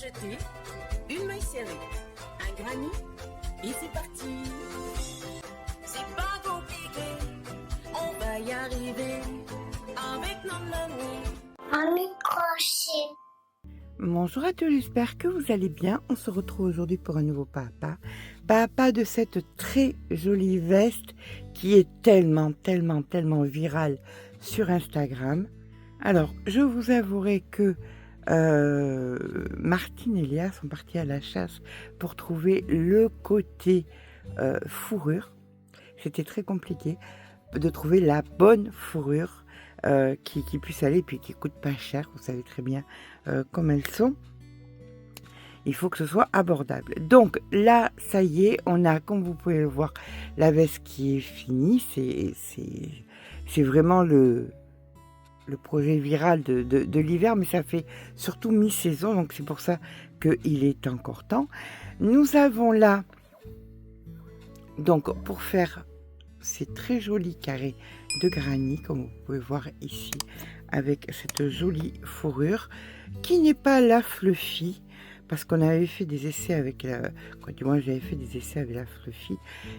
jeter, une maille serrée, un granit, et c'est parti. C'est pas compliqué, on va y arriver avec nos amis. Un microchip. Bonjour à tous, j'espère que vous allez bien. On se retrouve aujourd'hui pour un nouveau Papa de cette très jolie veste qui est tellement virale sur Instagram. Alors, je vous avouerai que Martine et Léa sont partis à la chasse pour trouver le côté fourrure. C'était très compliqué de trouver la bonne fourrure qui puisse aller et puis qui coûte pas cher. Vous savez très bien comme elles sont. Il faut que ce soit abordable. Donc là, ça y est, on a, comme vous pouvez le voir, la veste qui est finie. C'est vraiment le projet viral de l'hiver, mais ça fait surtout mi-saison, donc c'est pour ça qu'il est encore temps. Nous avons là, donc pour faire ces très jolis carrés de granit, comme vous pouvez voir ici, avec cette jolie fourrure, qui n'est pas la fluffy, parce qu'on avait fait des essais avec j'avais fait des essais avec la fluffy,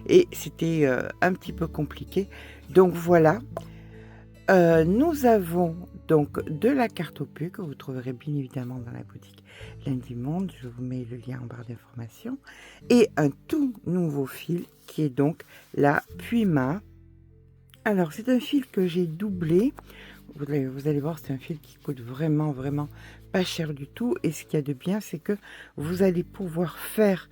et c'était un petit peu compliqué. Donc voilà. Nous avons donc de la carte au pu que vous trouverez bien évidemment dans la boutique Lundi Monde, je vous mets le lien en barre d'information, et un tout nouveau fil qui est donc la Puma. Alors c'est un fil que j'ai doublé, vous allez voir, c'est un fil qui coûte vraiment pas cher du tout, et ce qu'il y a de bien, c'est que vous allez pouvoir faire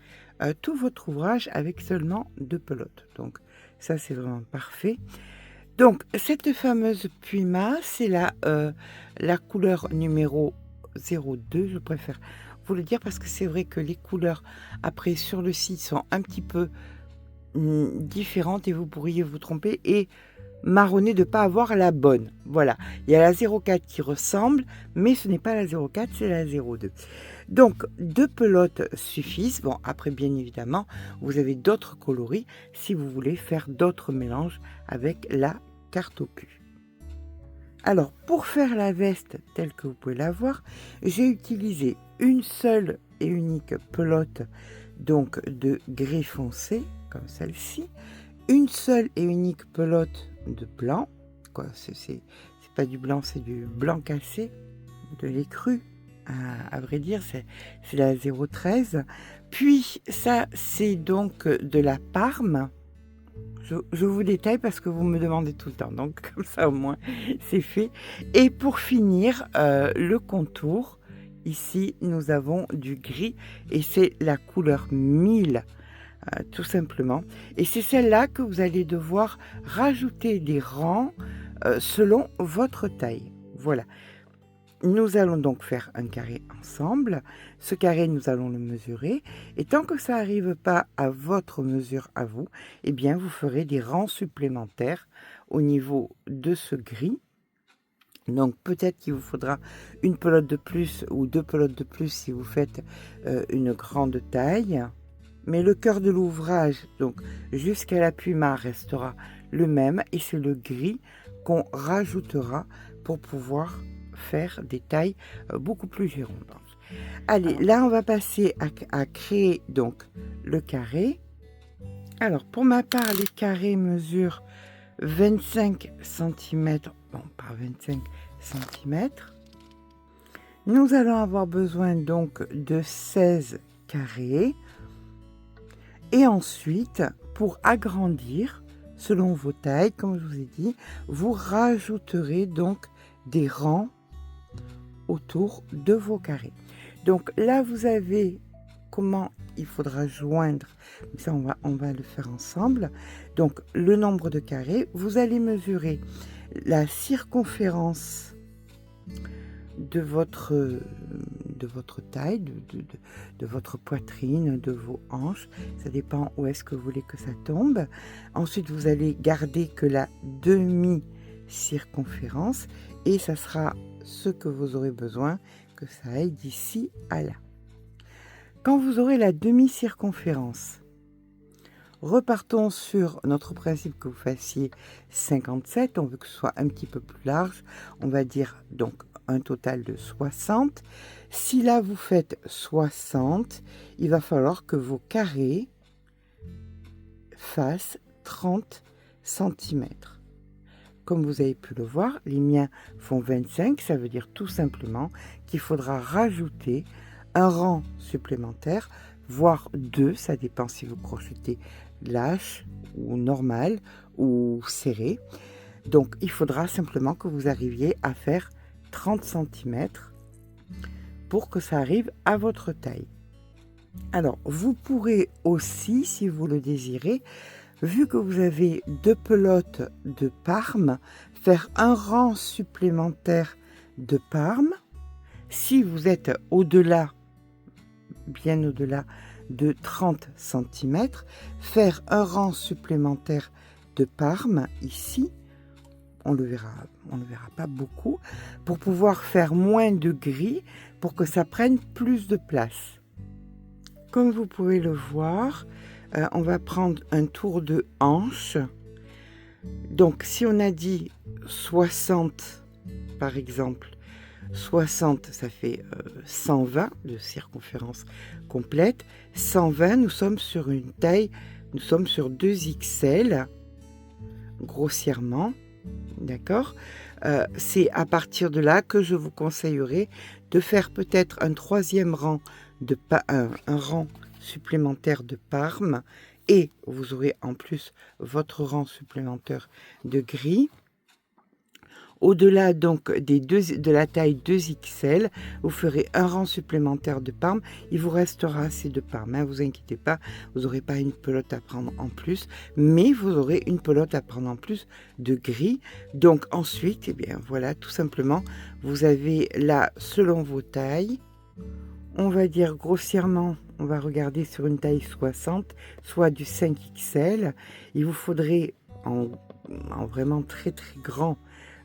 tout votre ouvrage avec seulement 2 pelotes, donc ça c'est vraiment parfait. Donc, cette fameuse Puma, c'est la couleur numéro 02, je préfère vous le dire, parce que c'est vrai que les couleurs, après, sur le site, sont un petit peu différentes, et vous pourriez vous tromper et marronner de ne pas avoir la bonne. Voilà, il y a la 04 qui ressemble, mais ce n'est pas la 04, c'est la 02. Donc, 2 pelotes suffisent. Bon, après, bien évidemment, vous avez d'autres coloris si vous voulez faire d'autres mélanges avec la carte au pu. Alors, pour faire la veste telle que vous pouvez la voir, j'ai utilisé une seule et unique pelote, donc de gris foncé, comme celle-ci, une seule et unique pelote de blanc, c'est pas du blanc, c'est du blanc cassé, de l'écru. À vrai dire, c'est la 013. Puis ça, c'est donc de la Parme. Je vous détaille parce que vous me demandez tout le temps, donc comme ça au moins c'est fait. Et pour finir, le contour, ici nous avons du gris et c'est la couleur 1000, tout simplement. Et c'est celle-là que vous allez devoir rajouter des rangs selon votre taille. Voilà. Nous allons donc faire un carré ensemble. Ce carré, nous allons le mesurer. Et tant que ça n'arrive pas à votre mesure à vous, eh bien, vous ferez des rangs supplémentaires au niveau de ce gris. Donc, peut-être qu'il vous faudra une pelote de plus ou 2 pelotes de plus si vous faites une grande taille. Mais le cœur de l'ouvrage, donc jusqu'à la Puma, restera le même. Et c'est le gris qu'on rajoutera pour pouvoir faire des tailles beaucoup plus girondantes. Allez, là on va passer à créer donc le carré. Alors pour ma part, les carrés mesurent 25 cm, bon par 25 cm. Nous allons avoir besoin donc de 16 carrés. Et ensuite, pour agrandir, selon vos tailles, comme je vous ai dit, vous rajouterez donc des rangs autour de vos carrés. Donc là, vous avez comment il faudra joindre. Ça, on va le faire ensemble. Donc, le nombre de carrés, vous allez mesurer la circonférence de votre taille, de votre poitrine, de vos hanches. Ça dépend où est-ce que vous voulez que ça tombe. Ensuite, vous allez garder que la demi-circonférence et ça sera ce que vous aurez besoin, que ça aille d'ici à là. Quand vous aurez la demi-circonférence, repartons sur notre principe que vous fassiez 57, on veut que ce soit un petit peu plus large, on va dire donc un total de 60. Si là vous faites 60, il va falloir que vos carrés fassent 30 cm. Comme vous avez pu le voir, les miens font 25, ça veut dire tout simplement qu'il faudra rajouter un rang supplémentaire, voire deux, ça dépend si vous crochetez lâche ou normal ou serré. Donc il faudra simplement que vous arriviez à faire 30 cm pour que ça arrive à votre taille. Alors vous pourrez aussi, si vous le désirez, vu que vous avez deux pelotes de Parme, faire un rang supplémentaire de Parme. Si vous êtes au-delà, bien au-delà de 30 cm, faire un rang supplémentaire de Parme ici, on le verra pas beaucoup, pour pouvoir faire moins de gris, pour que ça prenne plus de place. Comme vous pouvez le voir, on va prendre un tour de hanche. Donc si on a dit 60 par exemple, 60 ça fait 120 de circonférence complète, 120 nous sommes sur une taille, nous sommes sur 2XL grossièrement, d'accord. C'est à partir de là que je vous conseillerais de faire peut-être un troisième rang un rang supplémentaire de Parme, et vous aurez en plus votre rang supplémentaire de gris. Au-delà donc de la taille 2XL, vous ferez un rang supplémentaire de Parme. Il vous restera assez de Parme, hein, vous inquiétez pas, vous n'aurez pas une pelote à prendre en plus, mais vous aurez une pelote à prendre en plus de gris. Donc ensuite, eh bien voilà, tout simplement, vous avez là, selon vos tailles, on va dire grossièrement, on va regarder sur une taille 60, soit du 5XL. Il vous faudrait en vraiment très très grand,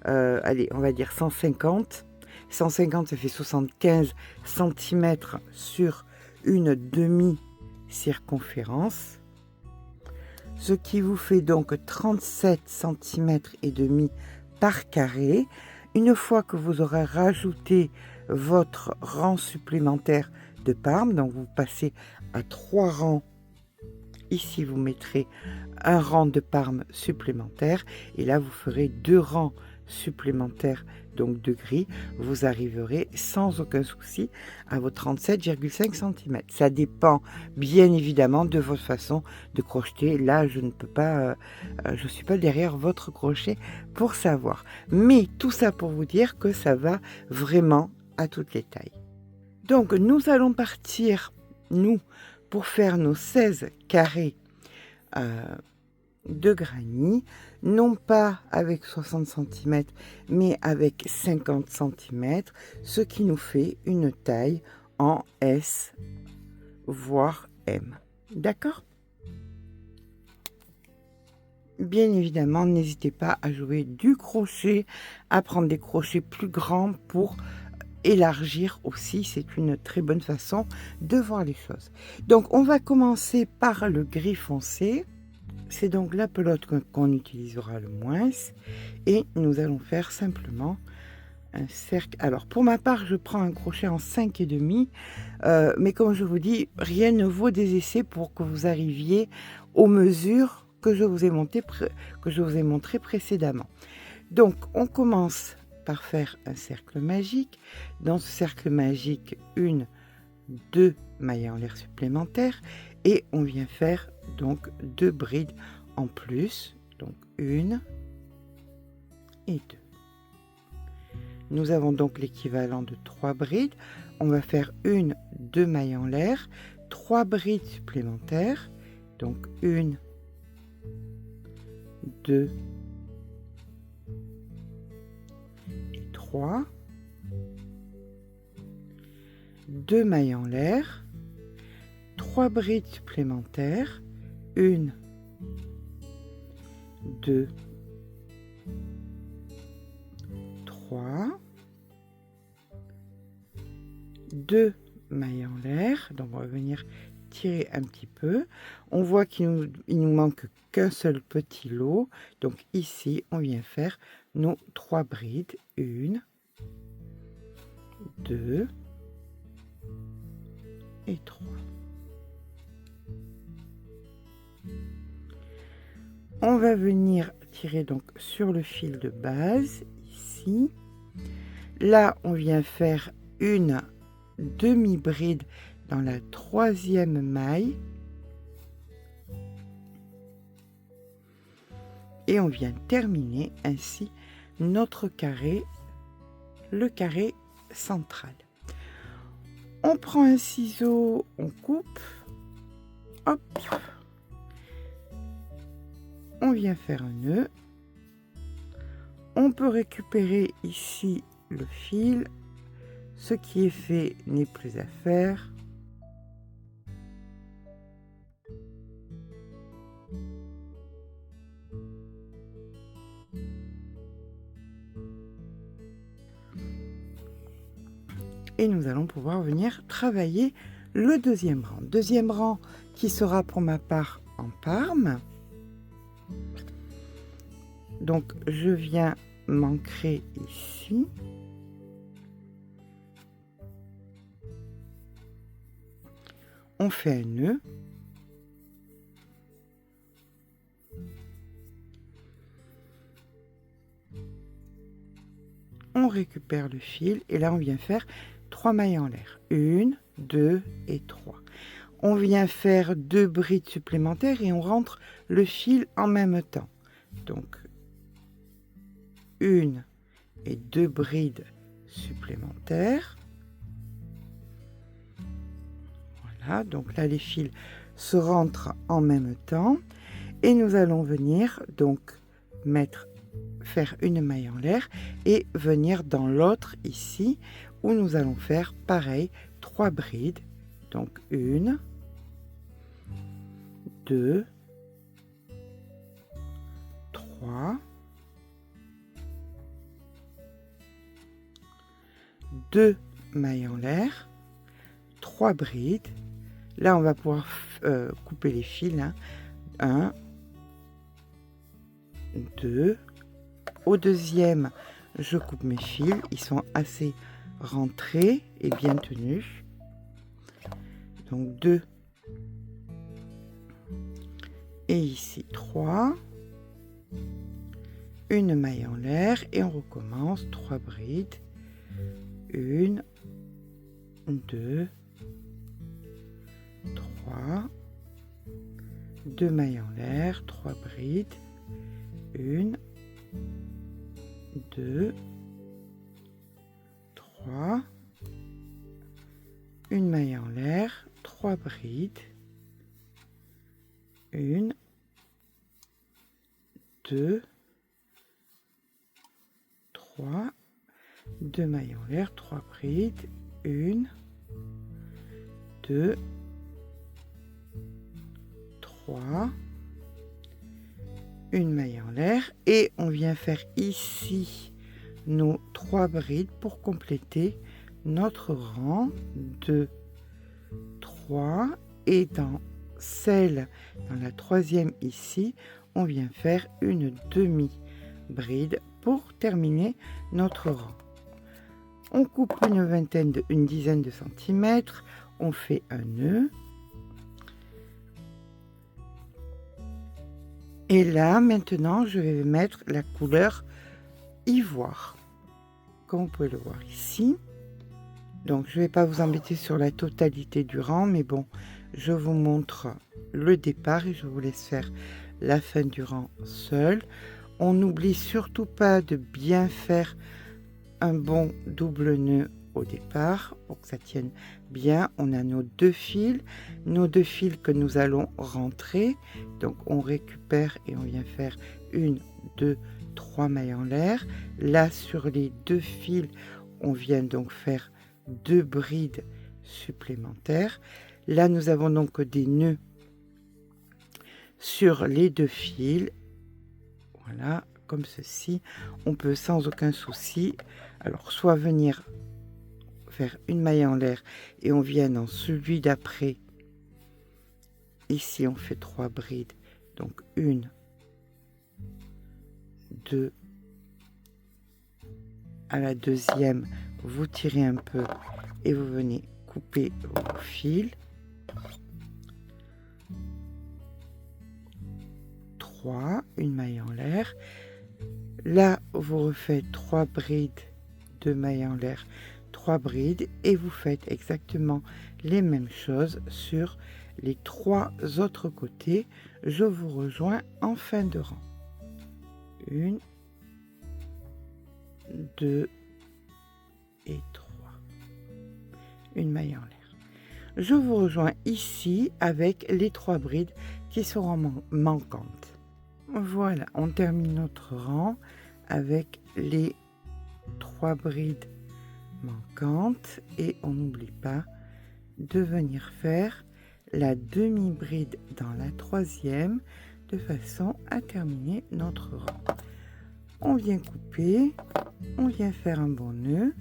allez, on va dire 150. 150, ça fait 75 cm sur une demi-circonférence. Ce qui vous fait donc 37 cm et demi par carré. Une fois que vous aurez rajouté votre rang supplémentaire de Parme, donc vous passez à 3 rangs. Ici vous mettrez un rang de Parme supplémentaire, et là vous ferez 2 rangs supplémentaires donc de gris. Vous arriverez sans aucun souci à vos 37,5 cm. Ça dépend bien évidemment de votre façon de crocheter. Là je ne peux pas, je suis pas derrière votre crochet pour savoir, mais tout ça pour vous dire que ça va vraiment à toutes les tailles. Donc nous allons partir, nous, pour faire nos 16 carrés de granit, non pas avec 60 cm, mais avec 50 cm, ce qui nous fait une taille en S, voire M. D'accord ? Bien évidemment, n'hésitez pas à jouer du crochet, à prendre des crochets plus grands pour élargir aussi, c'est une très bonne façon de voir les choses. Donc on va commencer par le gris foncé, c'est donc la pelote qu'on utilisera le moins, et nous allons faire simplement un cercle. Alors pour ma part je prends un crochet en 5,5, mais comme je vous dis, rien ne vaut des essais pour que vous arriviez aux mesures que je vous ai montré précédemment. Donc on commence par faire un cercle magique. Dans ce cercle magique, 2 mailles en l'air supplémentaires, et on vient faire donc 2 brides en plus, donc 1 et 2. Nous avons donc l'équivalent de 3 brides. On va faire 2 mailles en l'air, 3 brides supplémentaires, donc 1, 2 et 3, 2 mailles en l'air, 3 brides supplémentaires, 1, 2, 3, 2 mailles en l'air, donc on va venir tirer un petit peu. On voit qu'il nous manque qu'un seul petit lot, donc ici on vient faire nos 3 brides, 1, 2 et 3. On va venir tirer donc sur le fil de base ici. Là, on vient faire une demi-bride dans la troisième maille. Et on vient terminer ainsi notre carré, le carré central. On prend un ciseau, on coupe, hop, on vient faire un nœud. On peut récupérer ici le fil. Ce qui est fait n'est plus à faire. Et nous allons pouvoir venir travailler le deuxième rang. Deuxième rang qui sera pour ma part en parme. Donc je viens m'ancrer ici. On fait un nœud. On récupère le fil et là on vient faire 3 mailles en l'air. 1, 2 et 3. On vient faire 2 brides supplémentaires et on rentre le fil en même temps. Donc 1 et 2 brides supplémentaires. Voilà, donc là les fils se rentrent en même temps et nous allons venir donc faire une maille en l'air et venir dans l'autre ici où nous allons faire pareil 3 brides. Donc 1, 2, 3, 2 mailles en l'air, 3 brides. Là on va pouvoir couper les fils, 1, 2. Au deuxième, je coupe mes fils, ils sont assez rentrés et bien tenus. Donc 2 et ici 3. Une maille en l'air et on recommence 3 brides. 1, 2, 3. 2 mailles en l'air, 3 brides. 1, 2, 3, une maille en l'air, 3 brides, 1, 2, 3, 2 mailles en l'air, 3 brides, 1, 2, 3, une maille en l'air et on vient faire ici nos 3 brides pour compléter notre rang. 2, 3 et dans la troisième ici on vient faire une demi bride pour terminer notre rang. On coupe une dizaine de centimètres, on fait un nœud. Et là, maintenant, je vais mettre la couleur ivoire, comme vous pouvez le voir ici. Donc, je ne vais pas vous embêter sur la totalité du rang, mais bon, je vous montre le départ et je vous laisse faire la fin du rang seul. On n'oublie surtout pas de bien faire un bon double nœud au départ pour que ça tienne bien. On a nos 2 fils que nous allons rentrer, donc on récupère et on vient faire 1, 2, 3 mailles en l'air. Là sur les 2 fils on vient donc faire 2 brides supplémentaires. Là nous avons donc des nœuds sur les 2 fils, voilà, comme ceci. On peut sans aucun souci alors soit venir faire une maille en l'air et on vient dans celui d'après. Ici on fait 3 brides, donc 1, 2, à la deuxième vous tirez un peu et vous venez couper vos fils. 3, une maille en l'air. Là, vous refaites 3 brides, 2 mailles en l'air, 3 brides et vous faites exactement les mêmes choses sur les 3 autres côtés. Je vous rejoins en fin de rang. 1, 2 et 3. Une maille en l'air. Je vous rejoins ici avec les 3 brides qui seront manquantes. Voilà, on termine notre rang avec les 3 brides manquantes et on n'oublie pas de venir faire la demi-bride dans la 3e de façon à terminer notre rang. On vient couper, on vient faire un bon nœud.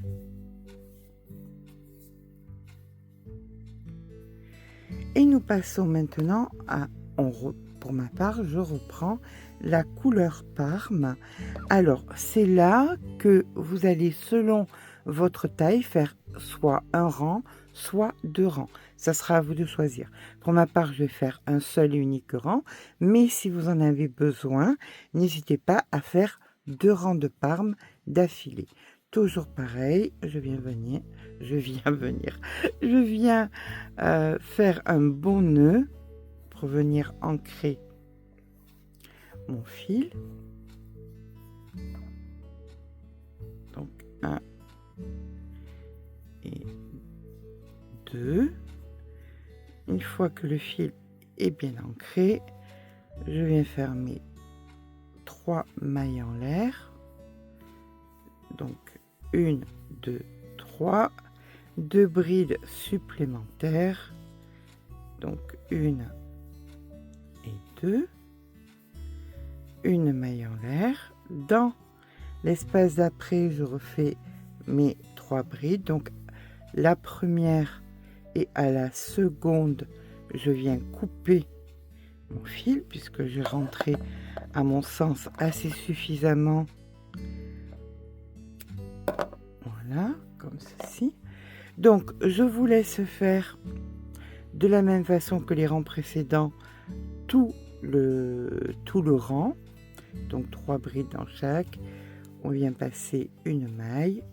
Et nous passons maintenant à, pour ma part, je reprends la couleur Parme. Alors, c'est là que vous allez, selon votre taille, faire soit un rang, soit 2 rangs. Ça sera à vous de choisir. Pour ma part, je vais faire un seul et unique rang, mais si vous en avez besoin, n'hésitez pas à faire 2 rangs de Parme d'affilée. Toujours pareil, je viens faire un bon nœud pour venir ancrer mon fil. Donc 1 et 2. Une fois que le fil est bien ancré, je viens faire mes 3 mailles en l'air. Donc 1, 2, 3, 2 brides supplémentaires, donc 1 et 2, une maille en l'air. Dans l'espace d'après, je refais mes 3 brides, donc la première et à la seconde, je viens couper mon fil puisque j'ai rentré à mon sens assez suffisamment. Voilà, comme ceci. Donc, je vous laisse faire de la même façon que les rangs précédents tout le rang. Donc, 3 brides dans chaque. On vient passer une maille.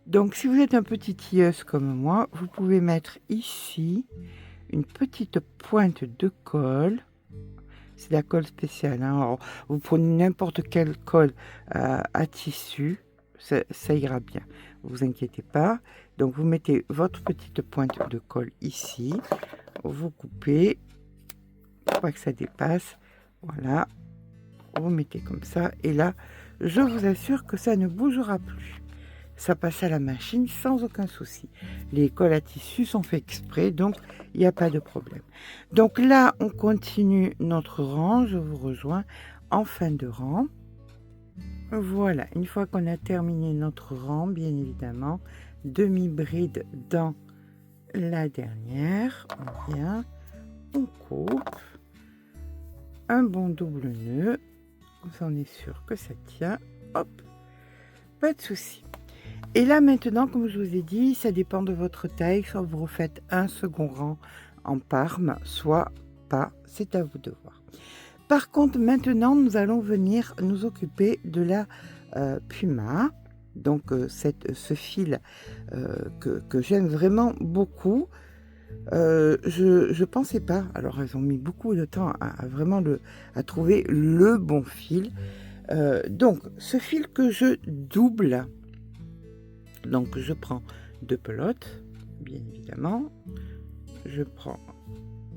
Donc, si vous êtes un petit tilleuse comme moi, vous pouvez mettre ici une petite pointe de colle. C'est la colle spéciale. Hein. Alors, vous prenez n'importe quelle colle à tissu, ça ira bien. Ne vous inquiétez pas. Donc, vous mettez votre petite pointe de colle ici. Vous coupez pour pas que ça dépasse. Voilà. Vous mettez comme ça. Et là, je vous assure que ça ne bougera plus. Ça passe à la machine sans aucun souci. Les colles à tissu sont faits exprès, donc il n'y a pas de problème. Donc là, on continue notre rang. Je vous rejoins en fin de rang. Voilà, une fois qu'on a terminé notre rang, bien évidemment, demi-bride dans la dernière. On vient, on coupe, un bon double nœud. Comme ça, on est sûr que ça tient. Hop, pas de souci. Et là maintenant, comme je vous ai dit, ça dépend de votre taille. Soit vous refaites un second rang en Parme, soit pas. C'est à vous de voir. Par contre, maintenant, nous allons venir nous occuper de la Puma. Donc, ce fil que j'aime vraiment beaucoup. Je pensais pas. Alors, elles ont mis beaucoup de temps à trouver le bon fil. Donc, ce fil que je double. Donc, je prends 2 pelotes, bien évidemment. Je prends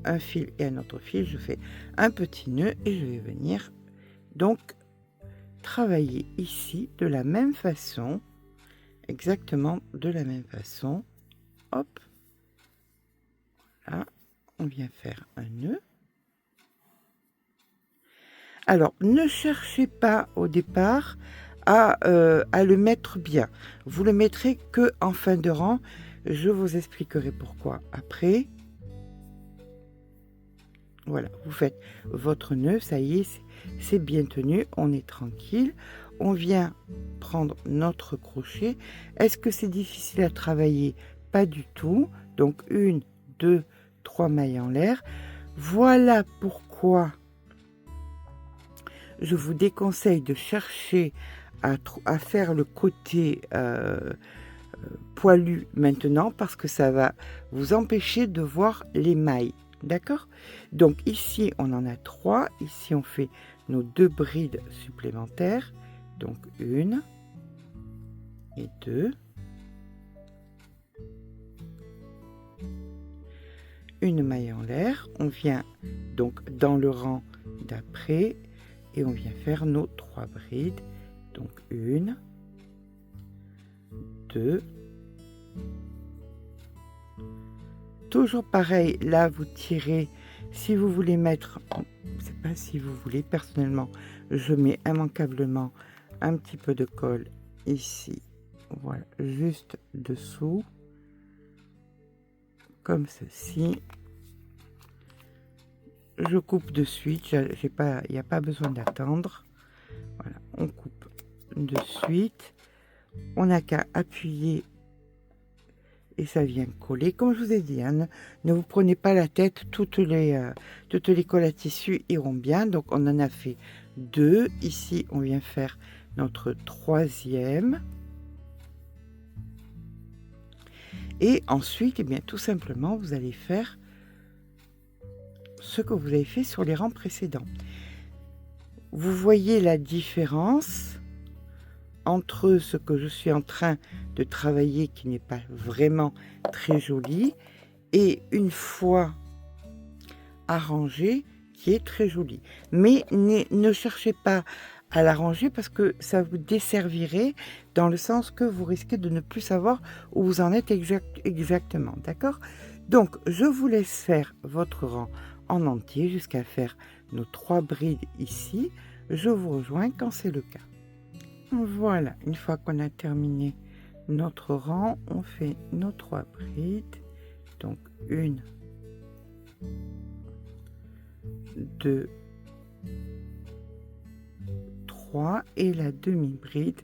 un fil et un autre fil. Je fais un petit nœud et je vais venir donc travailler ici de la même façon. Exactement de la même façon. Hop. Voilà. On vient faire un nœud. Alors, ne cherchez pas au départ à le mettre bien. Vous le mettrez que en fin de rang. Je vous expliquerai pourquoi après. Voilà, vous faites votre nœud, ça y est, c'est bien tenu, on est tranquille. on vient prendre notre crochet. Est-ce que c'est difficile à travailler? Pas du tout. Donc 1, 2, 3 mailles en l'air. Voilà pourquoi je vous déconseille de chercher à faire le côté poilu maintenant, parce que ça va vous empêcher de voir les mailles. D'accord? Donc ici on en a 3. Ici on fait nos 2 brides supplémentaires. Donc 1 et 2. Une maille en l'air. On vient donc dans le rang d'après et on vient faire nos 3 brides. Donc 1, 2. Toujours pareil, là vous tirez, si vous voulez mettre, je sais pas si vous voulez, personnellement je mets immanquablement un petit peu de colle ici, voilà, juste dessous, comme ceci. Je coupe de suite, il n'y a pas besoin d'attendre. Voilà, on coupe de suite, on n'a qu'à appuyer et ça vient coller. Comme je vous ai dit, hein, ne vous prenez pas la tête, toutes les colles à tissu iront bien. Donc on en a fait 2. Ici on vient faire notre 3e. Et ensuite, eh bien, tout simplement, vous allez faire ce que vous avez fait sur les rangs précédents. Vous voyez la différence entre ce que je suis en train de travailler, qui n'est pas vraiment très joli, et une fois arrangé, qui est très joli. Mais ne cherchez pas à l'arranger, parce que ça vous desservirait, dans le sens que vous risquez de ne plus savoir où vous en êtes exactement. D'accord? Donc je vous laisse faire votre rang en entier jusqu'à faire nos 3 brides ici. Je vous rejoins quand c'est le cas. Voilà, une fois qu'on a terminé notre rang, on fait nos 3 brides. Donc 1, 2, 3 et la demi-bride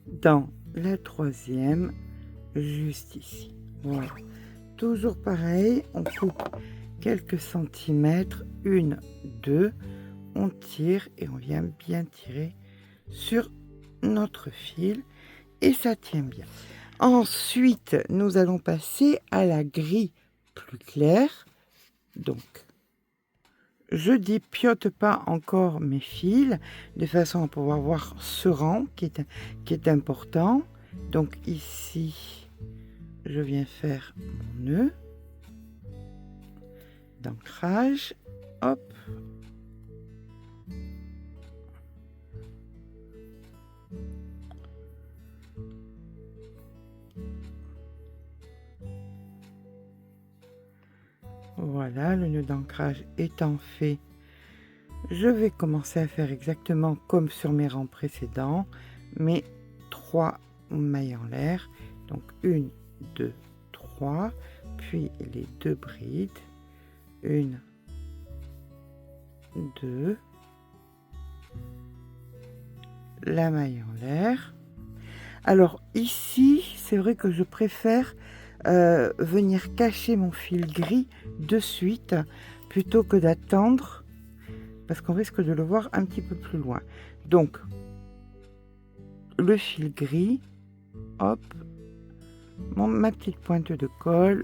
dans la 3e, juste ici. Voilà, toujours pareil, on coupe quelques centimètres, 1, 2, on tire et on vient bien tirer sur notre fil et ça tient bien. Ensuite, nous allons passer à la grille plus claire. Donc, je dépiote pas encore mes fils de façon à pouvoir voir ce rang qui est important. Donc ici, je viens faire mon nœud d'ancrage. Hop. Voilà, le nœud d'ancrage étant fait, je vais commencer à faire exactement comme sur mes rangs précédents, mes 3 mailles en l'air. Donc 1, 2, 3, puis les 2 brides, 1, 2, la maille en l'air. Alors ici, c'est vrai que je préfère venir cacher mon fil gris de suite plutôt que d'attendre, parce qu'on risque de le voir un petit peu plus loin. Donc le fil gris, hop, ma petite pointe de colle,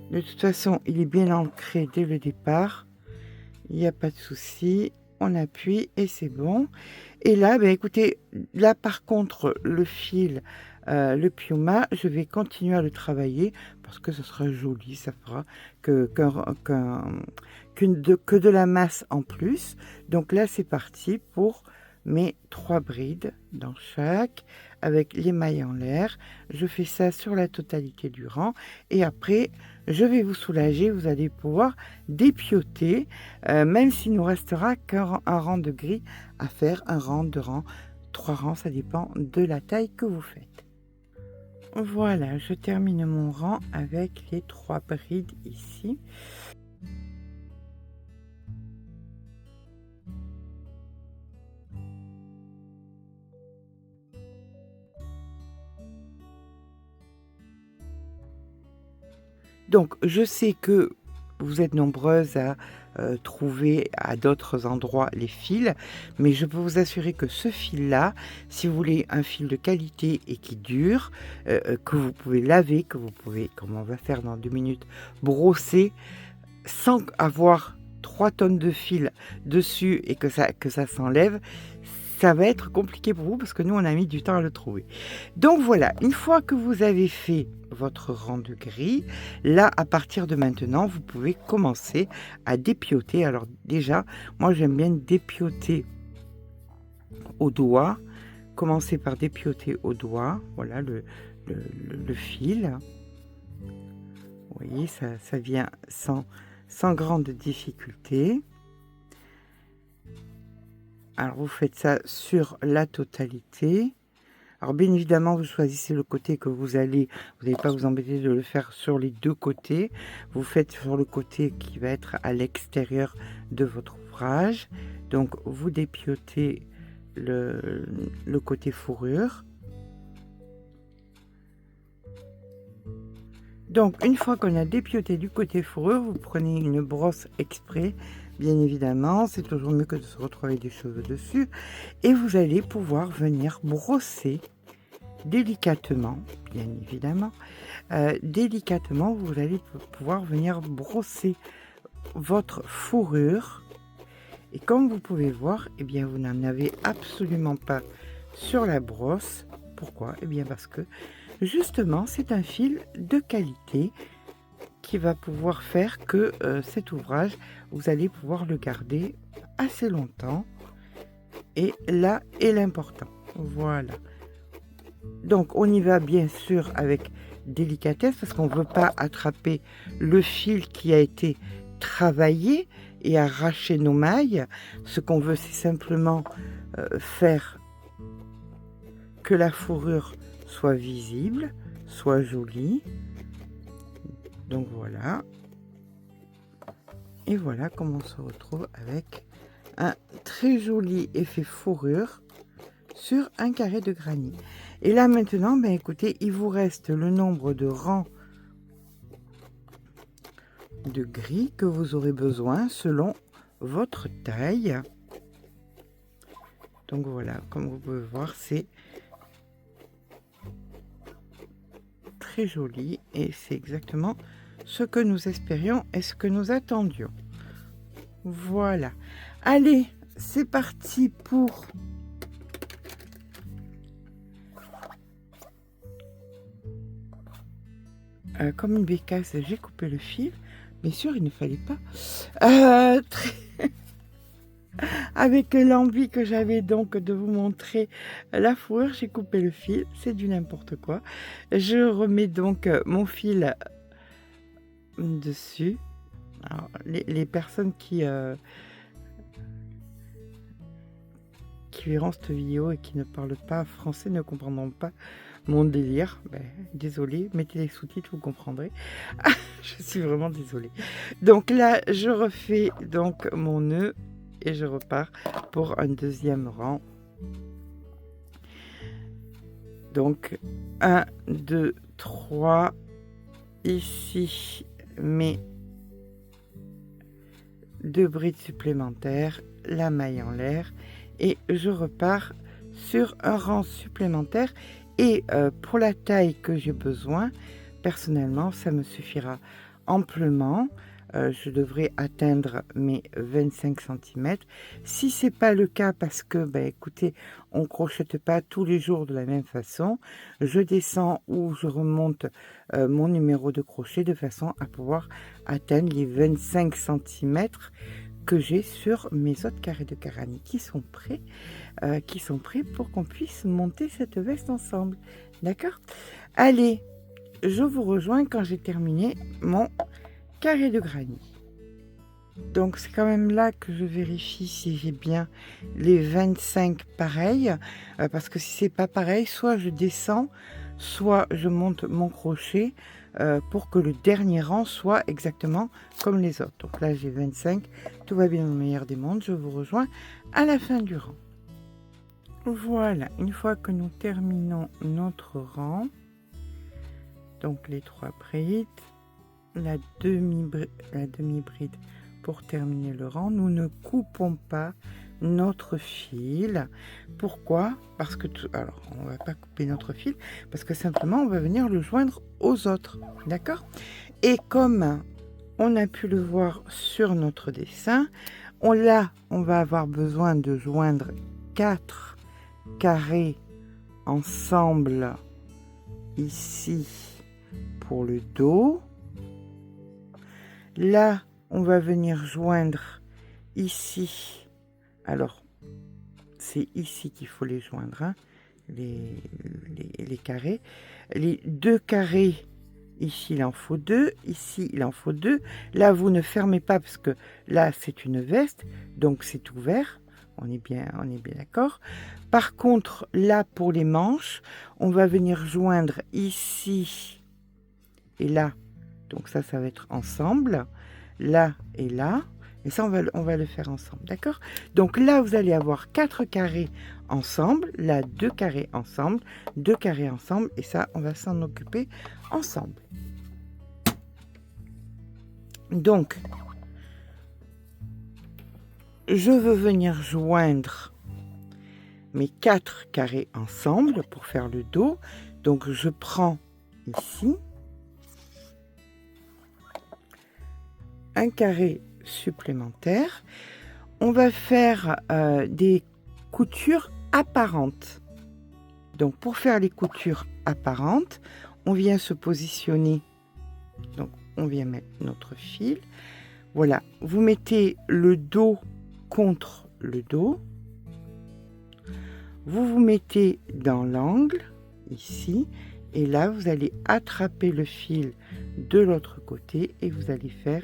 de toute façon il est bien ancré dès le départ, il n'y a pas de souci. On appuie et c'est bon. Et là, ben écoutez, là par contre, le fil, le piuma, je vais continuer à le travailler parce que ce sera joli, ça fera que de la masse en plus. Donc là, c'est parti pour mes 3 brides dans chaque, avec les mailles en l'air. Je fais ça sur la totalité du rang et après je vais vous soulager, vous allez pouvoir dépioter, même s'il nous restera qu'un rang de gris à faire, un rang, 2 rangs, 3 rangs, ça dépend de la taille que vous faites. Voilà, je termine mon rang avec les 3 brides ici. Donc, je sais que vous êtes nombreuses à trouver à d'autres endroits les fils, mais je peux vous assurer que ce fil-là, si vous voulez un fil de qualité et qui dure, que vous pouvez laver, que vous pouvez, comme on va faire dans 2 minutes, brosser, sans avoir 3 tonnes de fil dessus et que ça s'enlève, ça va être compliqué pour vous parce que nous, on a mis du temps à le trouver. Donc voilà, une fois que vous avez fait votre rang de gris, là, à partir de maintenant, vous pouvez commencer à dépioter. Alors déjà, moi, j'aime bien dépioter au doigt. Commencer par dépioter au doigt. Voilà le fil. Vous voyez, ça vient sans grande difficulté. Alors, vous faites ça sur la totalité. Alors, bien évidemment, vous choisissez le côté que vous n'allez pas vous embêter de le faire sur les 2 côtés. Vous faites sur le côté qui va être à l'extérieur de votre ouvrage. Donc, vous dépiotez le côté fourrure. Donc, une fois qu'on a dépioté du côté fourrure, vous prenez une brosse exprès. Bien évidemment, c'est toujours mieux que de se retrouver des cheveux dessus. Et vous allez pouvoir venir brosser délicatement, bien évidemment. Délicatement, vous allez pouvoir venir brosser votre fourrure. Et comme vous pouvez voir, eh bien, vous n'en avez absolument pas sur la brosse. Pourquoi? Eh bien, parce que justement, c'est un fil de qualité qui va pouvoir faire que cet ouvrage, vous allez pouvoir le garder assez longtemps. Et là est l'important. Voilà. Donc, on y va bien sûr avec délicatesse parce qu'on ne veut pas attraper le fil qui a été travaillé et arracher nos mailles. Ce qu'on veut, c'est simplement faire que la fourrure soit visible, soit jolie. Donc voilà. Et voilà comment on se retrouve avec un très joli effet fourrure sur un carré de granit. Et là maintenant, ben écoutez, il vous reste le nombre de rangs de gris que vous aurez besoin selon votre taille. Donc voilà, comme vous pouvez voir, c'est très joli et c'est exactement ce que nous espérions et ce que nous attendions. Voilà. Allez, c'est parti pour comme une bécasse, j'ai coupé le fil. Bien sûr, il ne fallait pas. Avec l'envie que j'avais donc de vous montrer la fourrure, j'ai coupé le fil. C'est du n'importe quoi. Je remets donc mon fil dessus. Alors, les personnes qui verront cette vidéo et qui ne parlent pas français ne comprendront pas mon délire. Ben, désolée, mettez les sous-titres, vous comprendrez. Je suis vraiment désolée. Donc là, je refais donc mon nœud et je repars pour un deuxième rang. Donc 1, 2, 3. Ici, mes 2 brides supplémentaires, la maille en l'air et je repars sur un rang supplémentaire. Et pour la taille que j'ai besoin, personnellement, ça me suffira amplement. Je devrais atteindre mes 25 cm. Si ce n'est pas le cas, parce que, ben, écoutez, on ne crochette pas tous les jours de la même façon, je descends ou je remonte mon numéro de crochet de façon à pouvoir atteindre les 25 cm que j'ai sur mes autres carrés de granit qui sont prêts pour qu'on puisse monter cette veste ensemble. D'accord? Allez, je vous rejoins quand j'ai terminé mon carré de granit. Donc c'est quand même là que je vérifie si j'ai bien les 25 pareils, parce que si c'est pas pareil, soit je descends, soit je monte mon crochet pour que le dernier rang soit exactement comme les autres. Donc là j'ai 25, tout va bien dans le meilleur des mondes, je vous rejoins à la fin du rang. Voilà, une fois que nous terminons notre rang, donc les 3 brides, la demi-bride pour terminer le rang. Nous ne coupons pas notre fil. Pourquoi? Parce que alors on va pas couper notre fil parce que simplement on va venir le joindre aux autres, d'accord? Et comme on a pu le voir sur notre dessin, on va avoir besoin de joindre 4 carrés ensemble ici pour le dos. Là on va venir joindre ici. Alors, c'est ici qu'il faut les joindre, hein, les carrés. Les 2 carrés, ici il en faut 2, ici il en faut 2. Là, vous ne fermez pas parce que là, c'est une veste, donc c'est ouvert. On est bien d'accord. Par contre, là, pour les manches, on va venir joindre ici et là. Donc ça va être ensemble. Là et là. Et ça, on va le faire ensemble, d'accord? Donc là, vous allez avoir 4 carrés ensemble, là, 2 carrés ensemble, 2 carrés ensemble, et ça, on va s'en occuper ensemble. Donc, je veux venir joindre mes 4 carrés ensemble pour faire le dos. Donc, je prends ici un carré supplémentaire. On va faire des coutures apparentes. Donc pour faire les coutures apparentes, on vient se positionner. Donc on vient mettre notre fil. Voilà, vous mettez le dos contre le dos. Vous vous mettez dans l'angle ici et là vous allez attraper le fil de l'autre côté et vous allez faire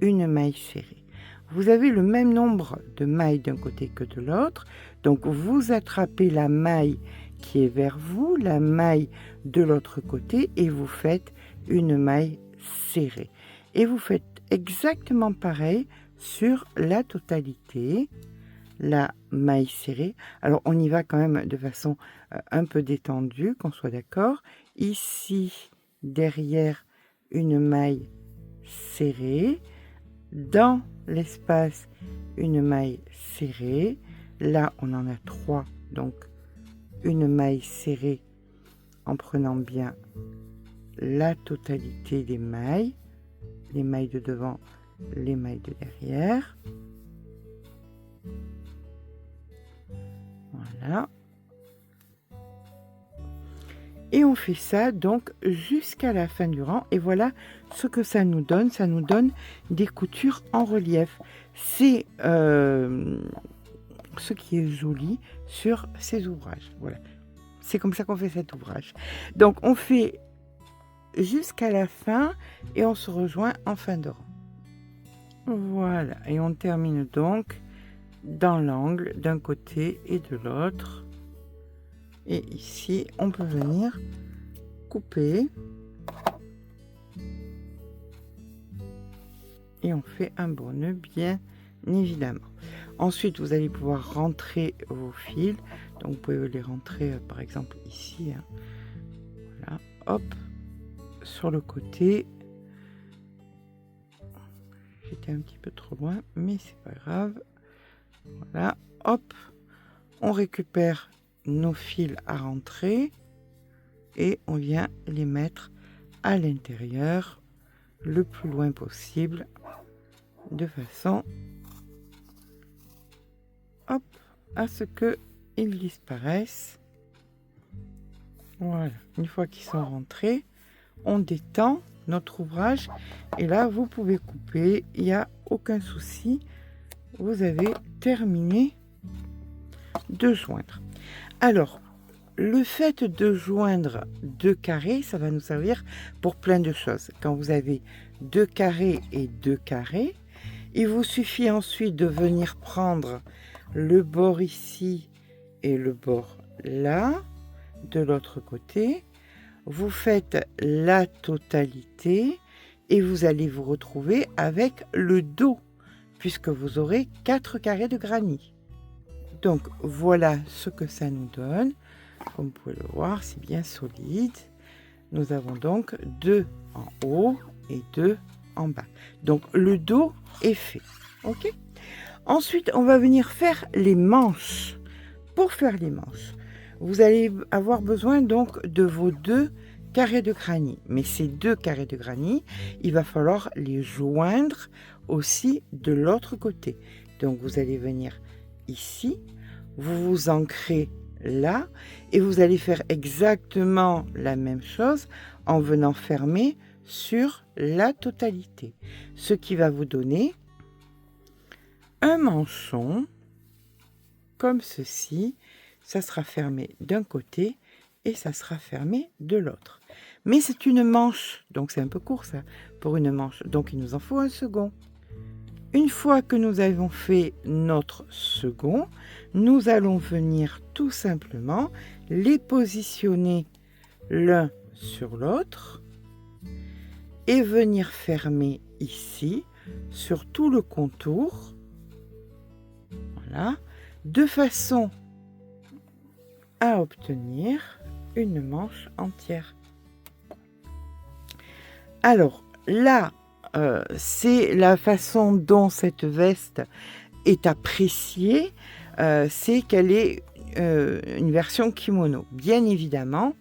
une maille serrée. Vous avez le même nombre de mailles d'un côté que de l'autre, donc vous attrapez la maille qui est vers vous, la maille de l'autre côté et vous faites une maille serrée. Et vous faites exactement pareil sur la totalité, la maille serrée. Alors on y va quand même de façon un peu détendue, qu'on soit d'accord. Ici, derrière, une maille serrée. Dans l'espace, une maille serrée. Là, on en a 3, donc une maille serrée en prenant bien la totalité des mailles, les mailles de devant, les mailles de derrière. Voilà. Et on fait ça donc jusqu'à la fin du rang. Et voilà ce que ça nous donne. Ça nous donne des coutures en relief. C'est ce qui est joli sur ces ouvrages. Voilà. C'est comme ça qu'on fait cet ouvrage. Donc on fait jusqu'à la fin et on se rejoint en fin de rang. Voilà. Et on termine donc dans l'angle d'un côté et de l'autre. Et ici, on peut venir couper. Et on fait un beau nœud, bien évidemment. Ensuite, vous allez pouvoir rentrer vos fils. Donc, vous pouvez les rentrer, par exemple, ici. Hein. Voilà, hop, sur le côté. J'étais un petit peu trop loin, mais c'est pas grave. Voilà, hop, on récupère nos fils à rentrer et on vient les mettre à l'intérieur le plus loin possible de façon hop, à ce que ils disparaissent. Voilà, une fois qu'ils sont rentrés, on détend notre ouvrage et là vous pouvez couper, il n'y a aucun souci, vous avez terminé de joindre. Alors, le fait de joindre 2 carrés, ça va nous servir pour plein de choses. Quand vous avez 2 carrés et 2 carrés, il vous suffit ensuite de venir prendre le bord ici et le bord là, de l'autre côté. Vous faites la totalité et vous allez vous retrouver avec le dos, puisque vous aurez 4 carrés de granit. Donc voilà ce que ça nous donne. Comme vous pouvez le voir, c'est bien solide. Nous avons donc 2 en haut et 2 en bas. Donc le dos est fait. Ok. Ensuite, on va venir faire les manches. Pour faire les manches, vous allez avoir besoin donc de vos 2 carrés de granit. Mais ces 2 carrés de granit, il va falloir les joindre aussi de l'autre côté. Donc vous allez venir ici, vous vous ancrez là et vous allez faire exactement la même chose en venant fermer sur la totalité. Ce qui va vous donner un manchon comme ceci. Ça sera fermé d'un côté et ça sera fermé de l'autre. Mais c'est une manche, donc c'est un peu court ça pour une manche, donc il nous en faut un second. Une fois que nous avons fait notre second, nous allons venir tout simplement les positionner l'un sur l'autre et venir fermer ici sur tout le contour, voilà, de façon à obtenir une manche entière. Alors là, c'est la façon dont cette veste est appréciée, c'est qu'elle est une version kimono. Bien évidemment,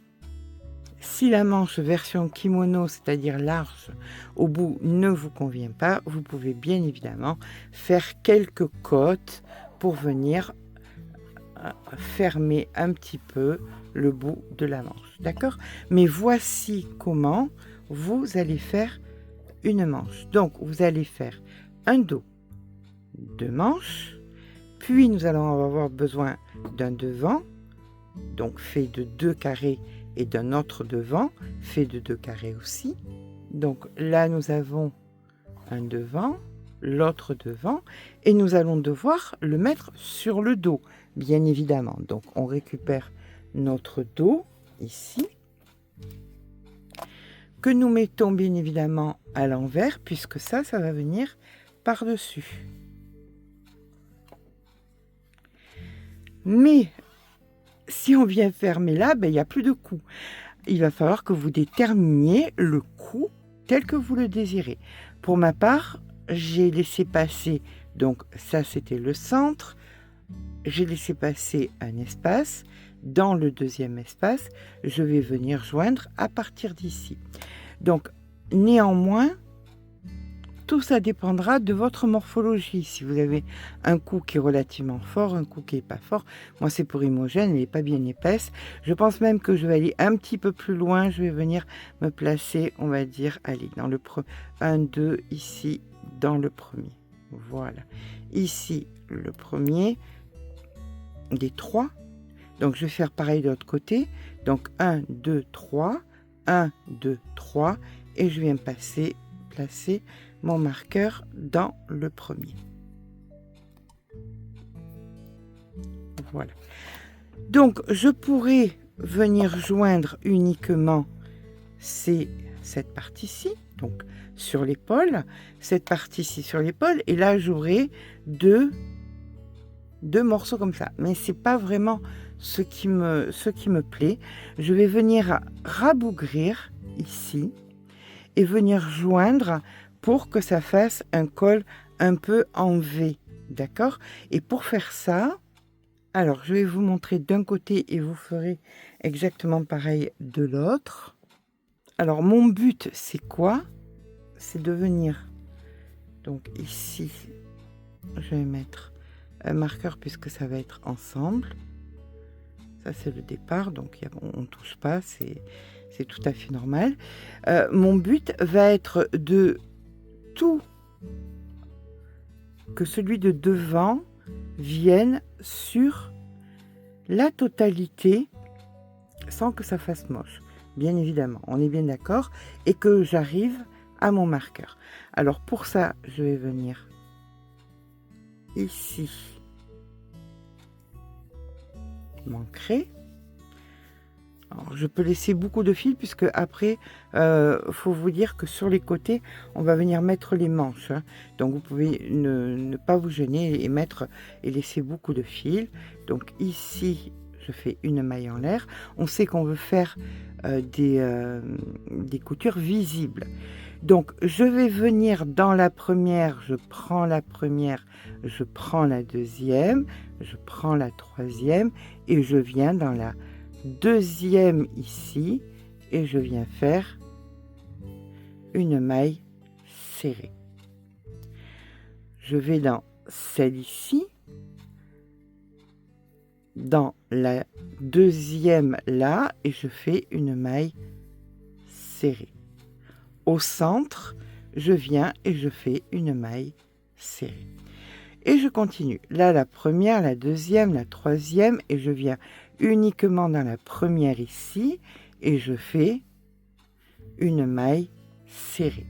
si la manche version kimono, c'est-à-dire large, au bout ne vous convient pas, vous pouvez bien évidemment faire quelques côtes pour venir fermer un petit peu le bout de la manche, d'accord? Mais voici comment vous allez faire une manche. Donc vous allez faire un dos, 2 manches, puis nous allons avoir besoin d'un devant, donc fait de 2 carrés, et d'un autre devant, fait de 2 carrés aussi. Donc là nous avons un devant, l'autre devant, et nous allons devoir le mettre sur le dos, bien évidemment. Donc on récupère notre dos ici, que nous mettons bien évidemment à l'envers, puisque ça va venir par-dessus. Mais si on vient fermer là, il n'y a plus de cou. Il va falloir que vous déterminiez le cou tel que vous le désirez. Pour ma part, j'ai laissé passer, donc ça c'était le centre, j'ai laissé passer un espace. Dans le deuxième espace, je vais venir joindre à partir d'ici. Donc, néanmoins, tout ça dépendra de votre morphologie. Si vous avez un cou qui est relativement fort, un cou qui n'est pas fort, moi c'est pour Imogène, elle n'est pas bien épaisse. Je pense même que je vais aller un petit peu plus loin, je vais venir me placer, on va dire, allez, dans le 1, 2, ici, dans le premier. Voilà. Ici, le premier des 3. Donc, je vais faire pareil de l'autre côté. Donc, 1, 2, 3. 1, 2, 3. Et je viens placer mon marqueur dans le premier. Voilà. Donc, je pourrais venir joindre uniquement cette partie-ci, donc sur l'épaule, cette partie-ci sur l'épaule, et là, j'aurai deux morceaux comme ça. Mais c'est pas vraiment ce qui me plaît. Je vais venir rabougrir ici et venir joindre pour que ça fasse un col un peu en V, d'accord? Et pour faire ça, alors je vais vous montrer d'un côté et vous ferez exactement pareil de l'autre. Alors mon but c'est quoi? C'est de venir, donc ici je vais mettre un marqueur puisque ça va être ensemble. Ça c'est le départ, donc on ne touche pas, c'est tout à fait normal. Mon but va être que celui de devant vienne sur la totalité sans que ça fasse moche, bien évidemment, on est bien d'accord, et que j'arrive à mon marqueur. Alors pour ça, je vais venir ici, m'ancrer. Alors, je peux laisser beaucoup de fil puisque après, faut vous dire que sur les côtés, on va venir mettre les manches. Hein. Donc vous pouvez ne pas vous gêner et laisser beaucoup de fil. Donc ici, je fais une maille en l'air. On sait qu'on veut faire des coutures visibles. Donc, je vais venir dans la première, je prends la première, je prends la deuxième, je prends la troisième et je viens dans la deuxième ici et je viens faire une maille serrée. Je vais dans celle ici, dans la deuxième là et je fais une maille serrée. Au centre, je viens et je fais une maille serrée. Et je continue. Là, la première, la deuxième, la troisième et je viens uniquement dans la première ici et je fais une maille serrée.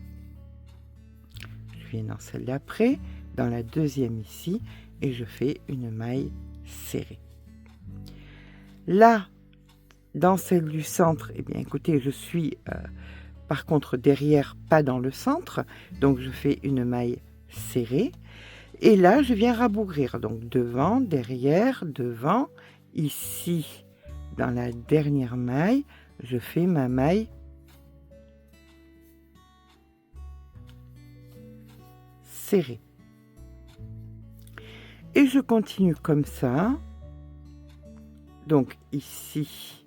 Je viens dans celle d'après, dans la deuxième ici et je fais une maille serrée. Là, dans celle du centre, eh bien écoutez, je suis par contre derrière, pas dans le centre, donc je fais une maille serrée. Et là, je viens rabougrir, donc devant, derrière, devant, ici, dans la dernière maille, je fais ma maille serrée. Et je continue comme ça. Donc ici,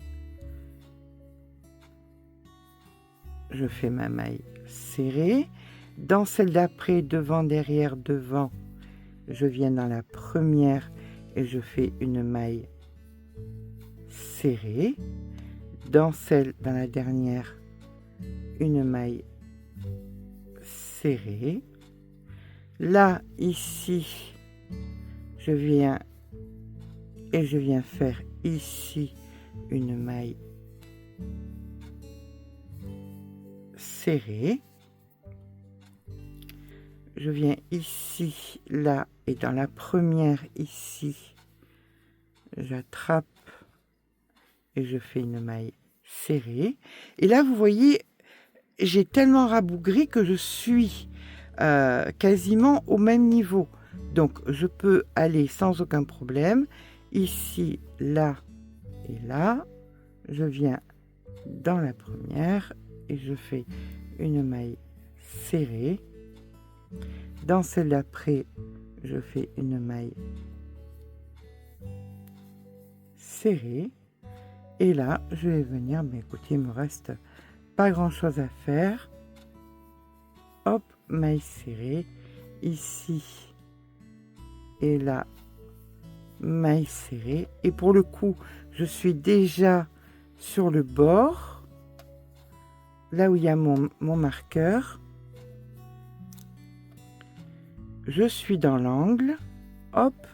je fais ma maille serrée. Dans celle d'après, devant, derrière, devant, je viens dans la première et je fais une maille serrée. Dans la dernière, une maille serrée. Là, ici, je viens et je viens faire ici une maille serrée. Je viens ici, là, et dans la première ici, j'attrape et je fais une maille serrée. Et là, vous voyez, j'ai tellement rabougri que je suis quasiment au même niveau. Donc, je peux aller sans aucun problème. Ici, là et là, je viens dans la première et je fais une maille serrée. Dans celle d'après, je fais une maille serrée. Et là, je vais venir, mais écoutez, il me reste pas grand chose à faire. Hop, maille serrée. Ici et là, maille serrée. Et pour le coup, je suis déjà sur le bord, là où il y a mon marqueur. Je suis dans l'angle, hop,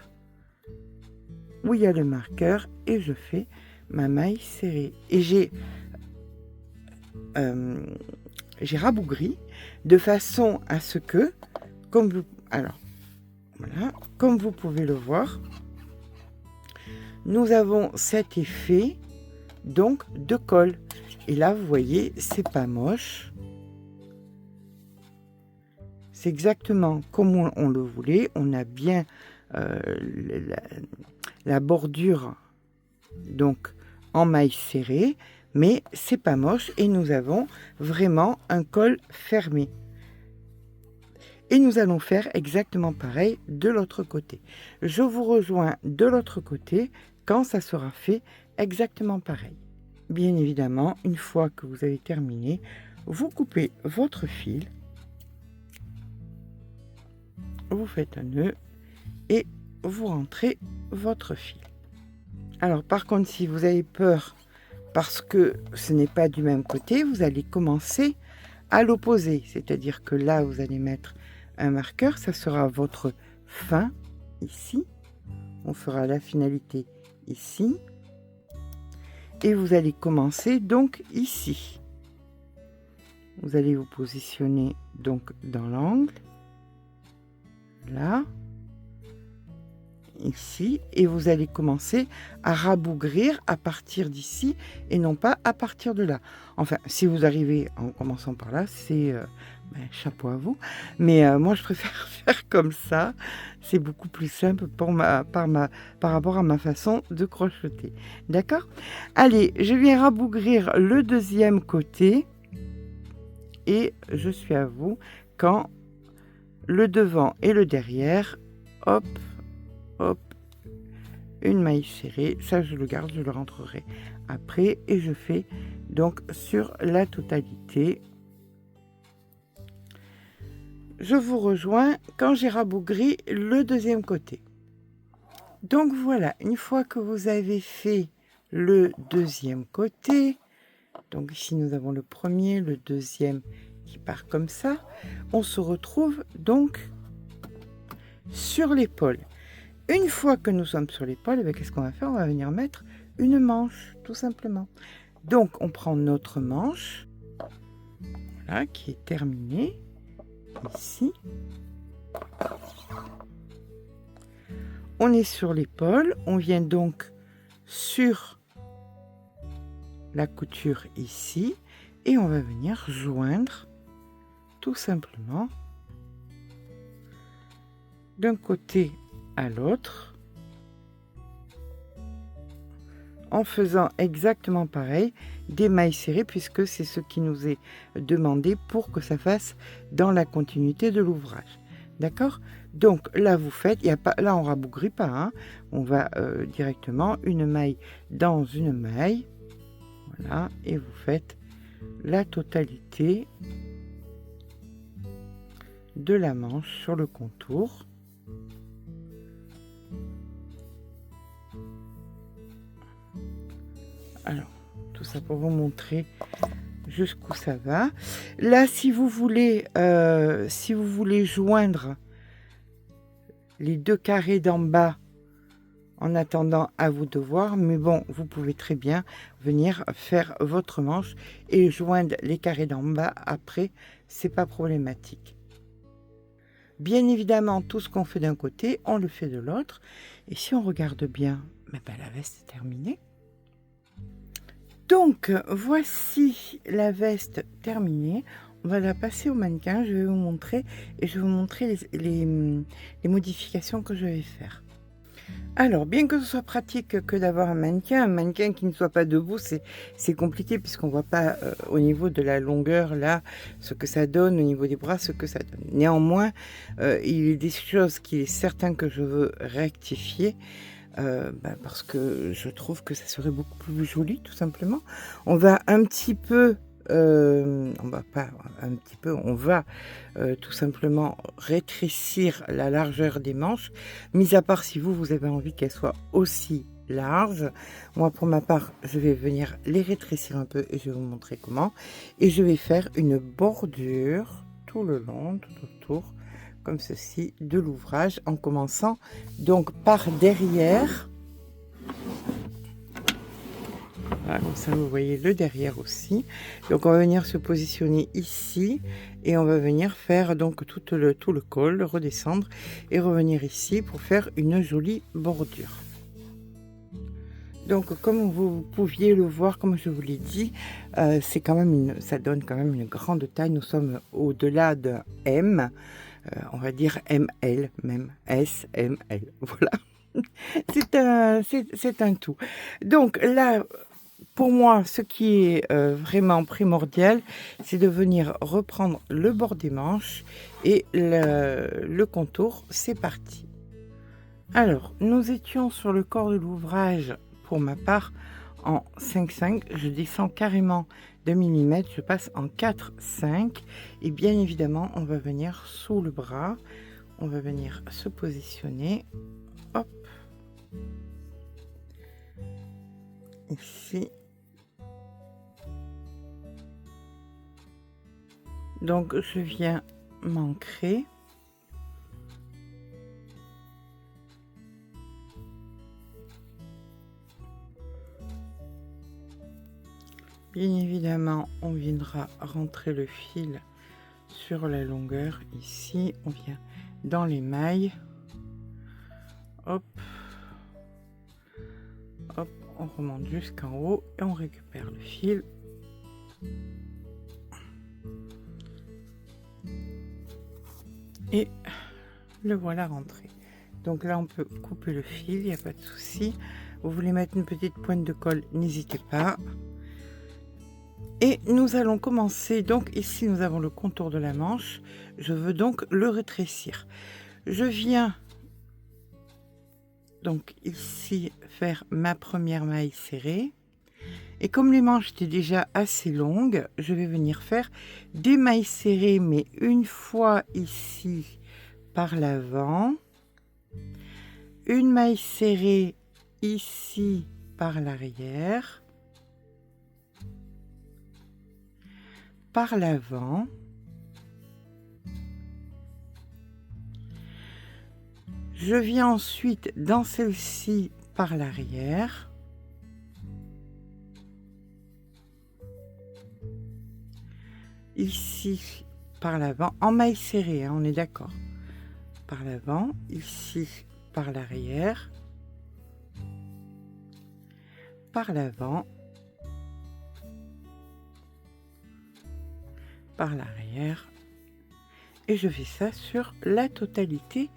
où il y a le marqueur et je fais ma maille serrée. Et j'ai rabougri de façon à ce que, comme vous pouvez le voir, nous avons cet effet donc de colle. Et là, vous voyez, c'est pas moche. C'est exactement comme on le voulait. On a bien la bordure donc en maille serrée, mais c'est pas moche et nous avons vraiment un col fermé. Et nous allons faire exactement pareil de l'autre côté. Je vous rejoins de l'autre côté quand ça sera fait exactement pareil. Bien évidemment, une fois que vous avez terminé, vous coupez votre fil. Vous faites un nœud et vous rentrez votre fil. Alors par contre, si vous avez peur parce que ce n'est pas du même côté, vous allez commencer à l'opposé. C'est-à-dire que là, vous allez mettre un marqueur, ça sera votre fin ici. On fera la finalité ici. Et vous allez commencer donc ici. Vous allez vous positionner donc dans l'angle. Là, ici, et vous allez commencer à rabougrir à partir d'ici et non pas à partir de là. Enfin, si vous arrivez en commençant par là, c'est chapeau à vous. Mais moi, je préfère faire comme ça. C'est beaucoup plus simple par rapport à ma façon de crocheter. D'accord ? Allez, je viens rabougrir le deuxième côté. et je suis à vous quand le devant et le derrière, hop, hop, une maille serrée, ça je le garde, je le rentrerai après et je fais donc sur la totalité. Je vous rejoins quand j'ai rabougri le deuxième côté. Donc voilà, une fois que vous avez fait le deuxième côté, donc ici nous avons le premier, le deuxième qui part comme ça, on se retrouve donc sur l'épaule. Une fois que nous sommes sur l'épaule, qu'est-ce qu'on va faire? On va venir mettre une manche, tout simplement. Donc on prend notre manche, voilà, qui est terminée, ici. On est sur l'épaule, on vient donc sur la couture ici, et on va venir joindre tout simplement d'un côté à l'autre en faisant exactement pareil, des mailles serrées, puisque c'est ce qui nous est demandé pour que ça fasse dans la continuité de l'ouvrage. D'accord? Donc là vous faites, y a pas, là on rabougrit pas, hein, on va directement une maille dans une maille, voilà, et vous faites la totalité de la manche sur le contour. Alors, tout ça pour vous montrer jusqu'où ça va. Là, si vous voulez joindre les deux carrés d'en bas, en attendant, à vous de voir, mais bon, vous pouvez très bien venir faire votre manche et joindre les carrés d'en bas après, c'est pas problématique. Bien évidemment, tout ce qu'on fait d'un côté, on le fait de l'autre. Et si on regarde bien, la veste est terminée. Donc, voici la veste terminée. On va la passer au mannequin. Je vais vous montrer et je vais vous montrer les modifications que je vais faire. Alors, bien que ce soit pratique que d'avoir un mannequin qui ne soit pas debout, c'est compliqué puisqu'on ne voit pas au niveau de la longueur, là, ce que ça donne, au niveau des bras, ce que ça donne. Néanmoins, il y a des choses qu'il est certain que je veux rectifier. Parce que je trouve que ça serait beaucoup plus joli, tout simplement. On va un petit peu, on va tout simplement rétrécir la largeur des manches, mis à part si vous avez envie qu'elles soient aussi larges. Moi, pour ma part, je vais venir les rétrécir un peu et je vais vous montrer comment. Et je vais faire une bordure tout le long, tout autour, comme ceci, de l'ouvrage, en commençant donc par derrière. Voilà, comme ça vous voyez le derrière aussi. Donc on va venir se positionner ici et on va venir faire donc tout le col, redescendre et revenir ici pour faire une jolie bordure. Donc comme vous pouviez le voir, comme je vous l'ai dit, c'est quand même ça donne quand même une grande taille. Nous sommes au-delà d'un M. On va dire ML, même S, ML, voilà. C'est un tout. Donc là, pour moi, ce qui est vraiment primordial, c'est de venir reprendre le bord des manches et le contour. C'est parti. Alors, nous étions sur le corps de l'ouvrage, pour ma part, en 5,5. Je descends carrément de millimètres, je passe en 4,5 et bien évidemment on va venir sous le bras, on va venir se positionner, hop, ici. Donc je viens m'ancrer. Bien évidemment, on viendra rentrer le fil sur la longueur ici. On vient dans les mailles. Hop. Hop, on remonte jusqu'en haut et on récupère le fil. Et le voilà rentré. Donc là, on peut couper le fil, il n'y a pas de souci. Vous voulez mettre une petite pointe de colle, n'hésitez pas. Et nous allons commencer, donc ici nous avons le contour de la manche, je veux donc le rétrécir. Je viens donc ici faire ma première maille serrée. Et comme les manches étaient déjà assez longues, je vais venir faire des mailles serrées, mais une fois ici par l'avant, une maille serrée ici par l'arrière, par l'avant, je viens ensuite dans celle-ci par l'arrière, ici par l'avant, en maille serrée, hein, on est d'accord, par l'avant, ici par l'arrière, par l'avant, par l'arrière, et je fais ça sur la totalité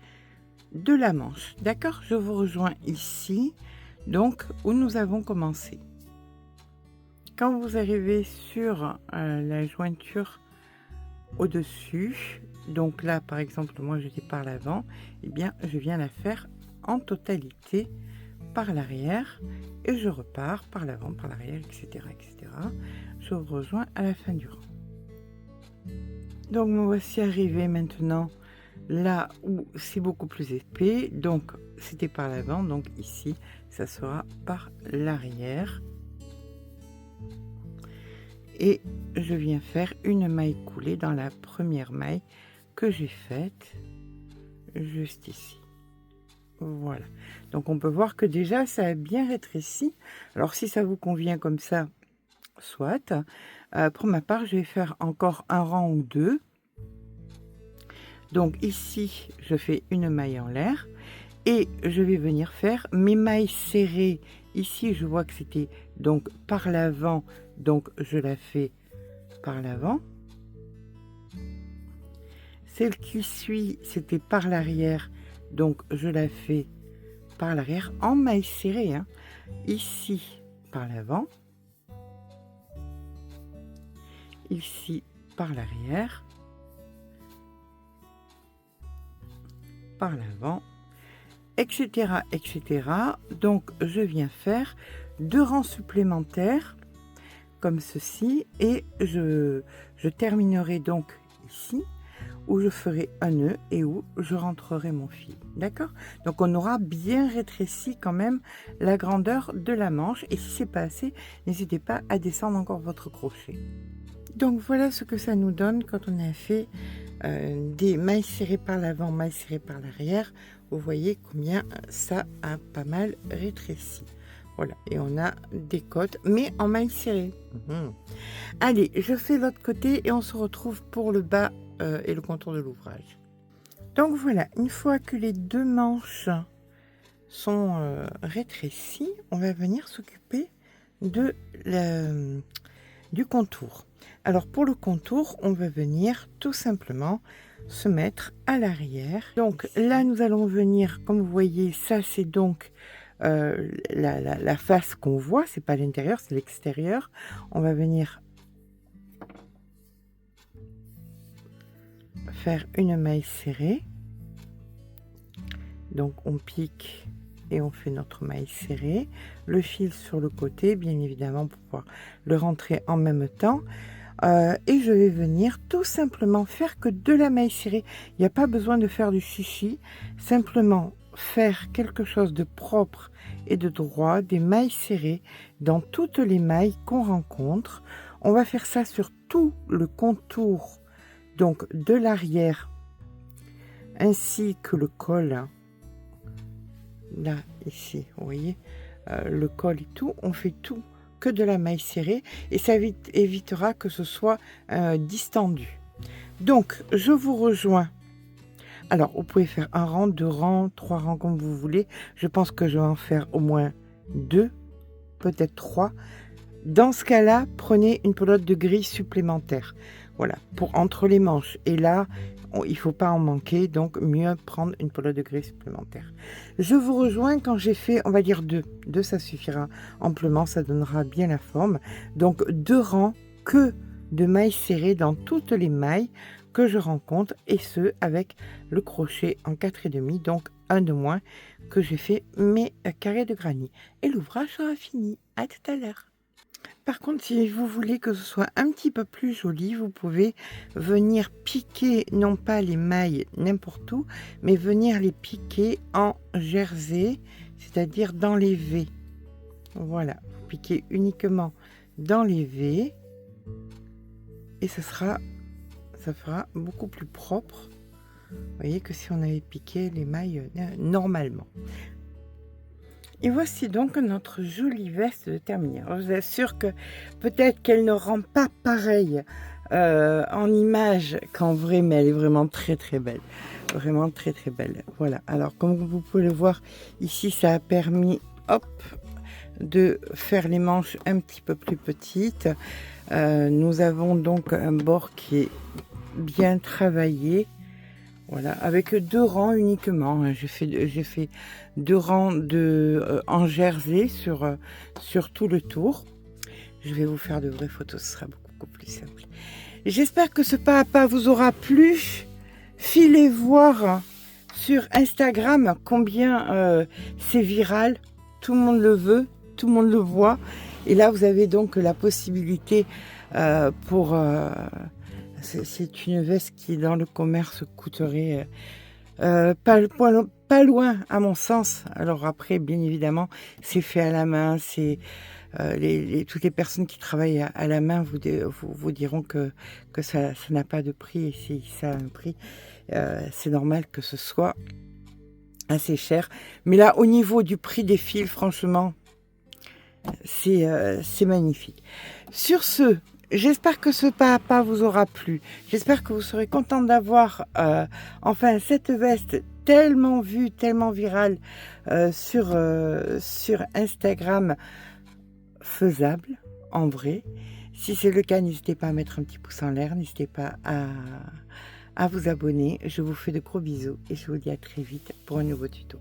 de la manche. D'accord, je vous rejoins ici, donc où nous avons commencé. Quand vous arrivez sur la jointure au-dessus, donc là par exemple moi j'étais par l'avant, et bien je viens la faire en totalité par l'arrière et je repars par l'avant, par l'arrière, etc., etc. Je vous rejoins à la fin du rang. Donc me voici arrivé maintenant là où c'est beaucoup plus épais, donc c'était par l'avant, donc ici ça sera par l'arrière. Et je viens faire une maille coulée dans la première maille que j'ai faite juste ici. Voilà, donc on peut voir que déjà ça a bien rétréci. Alors si ça vous convient comme ça, soit. Pour ma part, je vais faire encore un rang ou deux. Donc ici je fais une maille en l'air et je vais venir faire mes mailles serrées. Ici je vois que c'était donc par l'avant, donc je la fais par l'avant. Celle qui suit c'était par l'arrière, donc je la fais par l'arrière en maille serrée, hein. Ici par l'avant, ici par l'arrière, par l'avant, etc., etc. Donc je viens faire 2 rangs supplémentaires comme ceci et je terminerai donc ici où je ferai un nœud et où je rentrerai mon fil. D'accord, donc on aura bien rétréci quand même la grandeur de la manche, et si c'est pas assez, n'hésitez pas à descendre encore votre crochet. Donc voilà ce que ça nous donne quand on a fait des mailles serrées par l'avant, mailles serrées par l'arrière. Vous voyez combien ça a pas mal rétréci. Voilà, et on a des côtes, mais en mailles serrées. Allez, je fais l'autre côté et on se retrouve pour le bas et le contour de l'ouvrage. Donc voilà, une fois que les 2 manches sont rétrécies, on va venir s'occuper de du contour. Alors pour le contour, on va venir tout simplement se mettre à l'arrière. Donc là, nous allons venir, comme vous voyez, ça c'est donc la face qu'on voit, c'est pas l'intérieur, c'est l'extérieur. On va venir faire une maille serrée. Donc on pique et on fait notre maille serrée, le fil sur le côté bien évidemment pour pouvoir le rentrer en même temps, et je vais venir tout simplement faire que de la maille serrée. Il n'y a pas besoin de faire du chichi, simplement faire quelque chose de propre et de droit, des mailles serrées dans toutes les mailles qu'on rencontre. On va faire ça sur tout le contour donc de l'arrière ainsi que le col. Là ici vous voyez le col et tout, on fait tout que de la maille serrée et ça évitera que ce soit distendu. Donc je vous rejoins. Alors vous pouvez faire un rang, 2 rangs, 3 rangs comme vous voulez. Je pense que je vais en faire au moins 2, peut-être 3. Dans ce cas là, prenez une pelote de gris supplémentaire, voilà, pour entre les manches, et là il ne faut pas en manquer, donc mieux prendre une pelote de gris supplémentaire. Je vous rejoins quand j'ai fait, on va dire 2 ça suffira amplement, ça donnera bien la forme. Donc 2 rangs que de mailles serrées dans toutes les mailles que je rencontre, et ce avec le crochet en 4,5, donc un de moins, que j'ai fait mes carrés de granit. Et l'ouvrage sera fini. À tout à l'heure. Par contre, si vous voulez que ce soit un petit peu plus joli, vous pouvez venir piquer, non pas les mailles n'importe où, mais venir les piquer en jersey, c'est-à-dire dans les V. Voilà, vous piquez uniquement dans les V et ça fera beaucoup plus propre. Vous voyez que si on avait piqué les mailles normalement. Et voici donc notre jolie veste terminée. Je vous assure que peut-être qu'elle ne rend pas pareil en image qu'en vrai, mais elle est vraiment très très belle. Vraiment très très belle. Voilà, alors comme vous pouvez le voir ici, ça a permis, hop, de faire les manches un petit peu plus petites. Nous avons donc un bord qui est bien travaillé. Voilà, avec 2 rangs uniquement. J'ai fait 2 rangs en jersey sur tout le tour. Je vais vous faire de vraies photos, ce sera beaucoup plus simple. J'espère que ce pas à pas vous aura plu. Filez voir sur Instagram combien c'est viral. Tout le monde le veut, tout le monde le voit. Et là, vous avez donc la possibilité pour... c'est une veste qui, dans le commerce, coûterait pas loin, à mon sens. Alors après, bien évidemment, c'est fait à la main. C'est toutes les personnes qui travaillent à la main vous diront que ça n'a pas de prix. Et si ça a un prix, c'est normal que ce soit assez cher. Mais là, au niveau du prix des fils, franchement, c'est magnifique. Sur ce, j'espère que ce pas à pas vous aura plu. J'espère que vous serez content d'avoir enfin cette veste tellement vue, tellement virale sur Instagram, faisable en vrai. Si c'est le cas, n'hésitez pas à mettre un petit pouce en l'air, n'hésitez pas à vous abonner. Je vous fais de gros bisous et je vous dis à très vite pour un nouveau tuto.